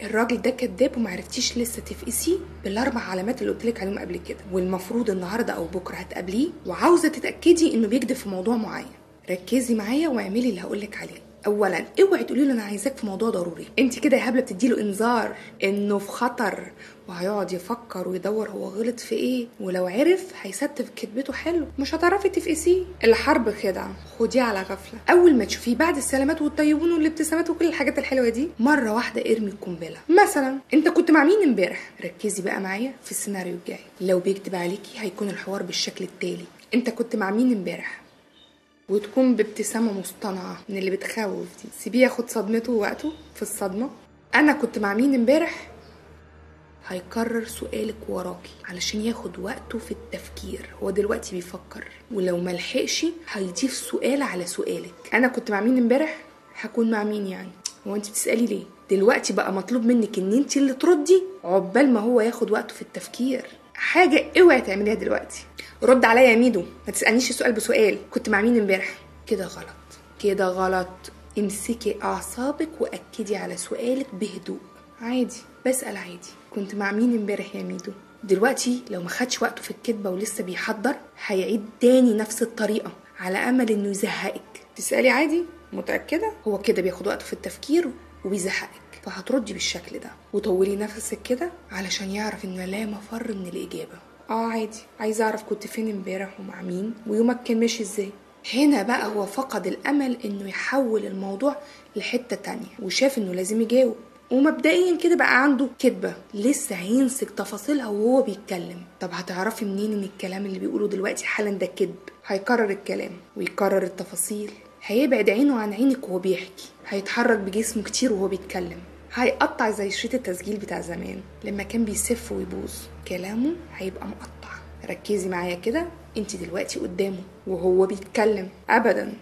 الراجل ده كداب ومعرفتيش لسه تفقسيه بالاربع علامات اللي قلتلك عليهم قبل كده، والمفروض النهارده او بكره هتقابليه وعاوزه تتاكدي انه بيكذب في موضوع معين. ركزي معايا واعملي اللي هقولك عليه. اولا اوعي تقولي له انا عايزاك في موضوع ضروري، انت كده يا هبله بتديله انذار انه في خطر، وهيقعد يفكر ويدور هو غلط في ايه، ولو عرف هيستف كدبته حلو، مش هتعرفي تفقسيه. الحرب خدعه، خديه على غفله. اول ما تشوفيه بعد السلامات والطيبون والابتسامات وكل الحاجات الحلوه دي، مره واحده ارمي القنبله. مثلا انت كنت مع مين امبارح؟ ركزي بقى معايا في السيناريو الجاي. لو بيكتب عليكي هيكون الحوار بالشكل التالي: انت كنت مع مين امبارح؟ وتكون بابتسامة مصطنعة من اللي بتخوف دي. سيبيه ياخد صدمته ووقته في الصدمة. أنا كنت مع مين امبارح؟ هيكرر سؤالك وراكي علشان ياخد وقته في التفكير، هو دلوقتي بيفكر، ولو ملحقش هيضيف سؤال على سؤالك. أنا كنت مع مين امبارح؟ هكون مع مين يعني؟ هو انت بتسألي ليه؟ دلوقتي بقى مطلوب منك ان انت اللي تردي عقبال ما هو ياخد وقته في التفكير. حاجة اوعي تعمليها دلوقتي. رد عليا يا ميدو، ما تسألنيش السؤال بسؤال كنت مع مين امبارح. كده غلط، كده غلط. امسكي اعصابك واكدي على سؤالك بهدوء. عادي، بسأل عادي، كنت مع مين امبارح يا ميدو. دلوقتي لو ما خدش وقته في الكدبة ولسه بيحضر هيعيد تاني نفس الطريقة على امل انه يزهقك. تسألي عادي، متأكدة؟ هو كده بياخد وقته في التفكير وبيزهقك، فهتردي بالشكل ده وطولي نفسك كده علشان يعرف ان لا مفر من الاجابة. عادي، عايزه اعرف كنت فين امبارح ومع مين ويومك كان ماشي ازاي. هنا بقى هو فقد الامل انه يحول الموضوع لحته تانية، وشاف انه لازم يجاوب، ومبدئيا كده بقى عنده كدبه لسه هينسك تفاصيلها وهو بيتكلم. طب هتعرفي منين ان الكلام اللي بيقوله دلوقتي حالا ده كدب؟ هيكرر الكلام ويكرر التفاصيل، هيبعد عينه عن عينك وهو بيحكي، هيتحرك بجسمه كتير وهو بيتكلم، هيقطع زي شريط التسجيل بتاع زمان لما كان بيسف ويبوظ. كلامه هيبقى مقطع. ركزي معايا كده، انت دلوقتي قدامه وهو بيتكلم. ابدا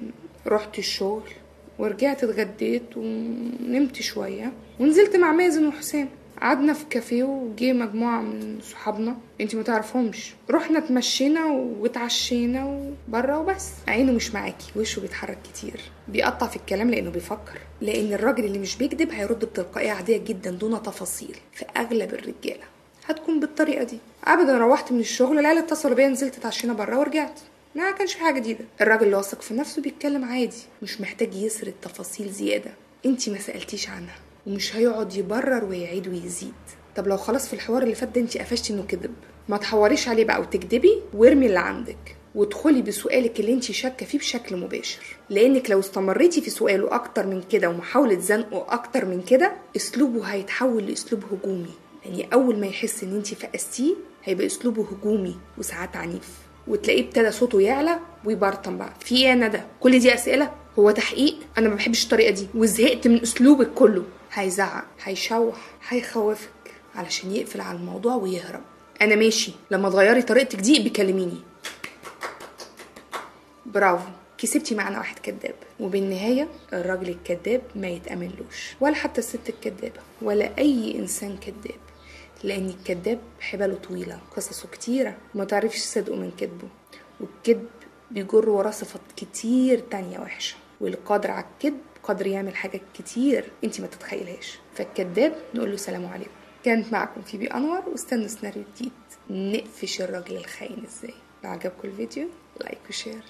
رحت الشغل ورجعت اتغديت ونمت شويه ونزلت مع مازن وحسام، قعدنا في كافيه وجي مجموعه من صحابنا انت ما تعرفهمش، رحنا اتمشينا واتعشينا وبره وبس. عينه مش معاكي، وشه بيتحرك كتير، بيقطع في الكلام لانه بيفكر، لان الراجل اللي مش بيكذب هيرد بتلقائيه عاديه جدا دون تفاصيل. في اغلب الرجاله هتكون بالطريقه دي. ابدا روحت من الشغل العيال اتصلوا بيا نزلت اتعشينا بره ورجعت، ما كانش في حاجه جديده. الراجل اللي واثق في نفسه بيتكلم عادي، مش محتاج يسرد تفاصيل زياده انت ما سالتيش عنها، ومش هيقعد يبرر ويعيد ويزيد. طب لو خلاص في الحوار اللي فات ده انت قفشتي انه كذب، ما تحوريش عليه بقى وتكدبي وارمي اللي عندك، وادخلي بسؤالك اللي انت شاكه فيه بشكل مباشر، لانك لو استمريتي في سؤاله اكتر من كده ومحاوله زنقه اكتر من كده اسلوبه هيتحول لاسلوب هجومي. يعني اول ما يحس ان انت فقستيه هيبقى اسلوبه هجومي وساعات عنيف، وتلاقيه ابتدى صوته يعلى ويبرطم. بقى في ايه يا ندى؟ كل دي اسئله؟ هو تحقيق؟ انا ما بحبش الطريقه دي وزهقت من اسلوبك كله. هيزعق، هيشوح، هيخوفك علشان يقفل على الموضوع ويهرب. انا ماشي، لما تغيري طريقتك دي بكلميني. برافو، كسبتي معانا واحد كداب. وبالنهايه الراجل الكداب ما يتأمنلوش، ولا حتى الست الكدابه، ولا اي انسان كداب، لان الكداب حباله طويله، قصصه كتيره، وما تعرفش صدقه من كدبه، والكدب بيجر وراه صفات كتير تانية وحشه، والقادر على الكدب قادر يعمل حاجات كتير انت ما تتخيلهاش. فالكداب نقول له سلام عليكم. كانت معكم فيبي انور، واستنوا سيناريو جديد نقفش الراجل الخاين ازاي. لو عجبكم الفيديو لايك وشير.